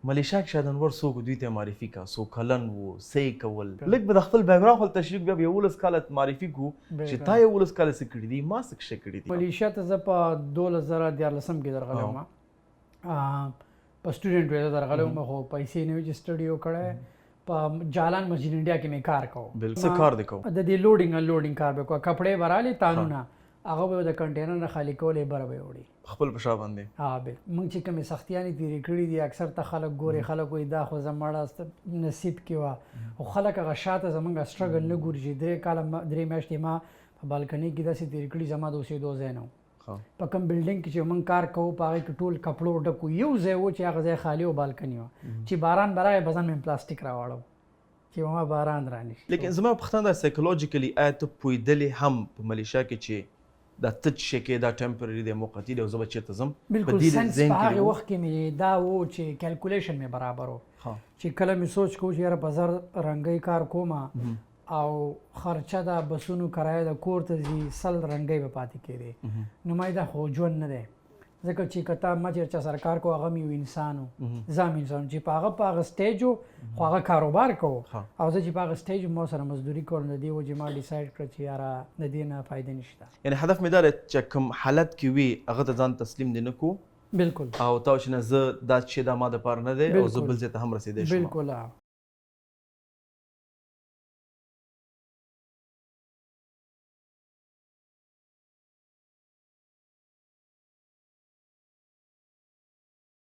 ملیشا کې شاید انور څوک دوی ته معرفي کا څو کلن وو څه کول لږ به د خپل بیک ګراوند خپل تشریح بیا به 11 کاله معرفي کو چې تا 11 کاله څه کړي دي ما څه کړي دي. ملیشا ته زه په 2014 کې درغلی وم په سټوډنټ ویزه درغلی وم خو پیسې نه وې چې سټډي وکړی په جالان مسجد انډیا کې مې کار کوو. څه کار دی کوو؟ د دې لوډینګ انلوډینګ کار به کوو. کپړې برالې تانونه هغه به د کنټینر نه خالی کولې بره به وړي خپل په شا باندې. ها به موږ چې کومې سختیانې تېرې کړي دي اکثر ته خلک ګوري خلک وایي دا خو زموږ نصیب کې وه خو خلک هغه شاته زموږ سټرګل نه ګوري چې 3 میاشتې ما په بالکني کې داسې تېرې کړي زما د اوسېدو ځای نه و. په کوم بلډینګ کې چې موږ کار کوو په هغې کې ټول کپړو ډک یو ځای و چې هغه ځای خالي و بالکني وه چې باران به راغی به ځان مې پلاستیک راواړو چې ما باران رانشي. لیکن زما پوښتنه ده سایکولوژیکلی آیا ته پوهېدلې هم په ملیشا کې چې دا تج شی کې دا ټمپرري دی موقتي دی او زه به چېرته ځم بالکل سنس په هغې وخت کې مې دا و چې کیلکولیشن مې برابر و چې کله مې سوچ کوو چې یاره په زر رنګۍ کار کوم او خرچه د بسونو کرایه د کور ته ځي 100 رنګۍ به پاتې کېدې نو ما دا خو ژوند نه دی ځکه چې که تا ما چې چا سره کار کوو هغه مې یو انسان و زه هم انسان چې په هغه سټیج و خو هغه کاروبار کوو او زه چې په هغه سټیج ما سره مزدوري کوم د دې وجې ما ډیسایډ کړه چې یاره د دې نه فایده نشته. یعنې هدف مې دا دی چې کوم حالت کې وي هغه ته ځان تسلیم دې نه کړو بالکل او تا چې نه زه دا چې دا ما دپاره نه دی او زه بل ځای ته هم رسېدی شم. بالکل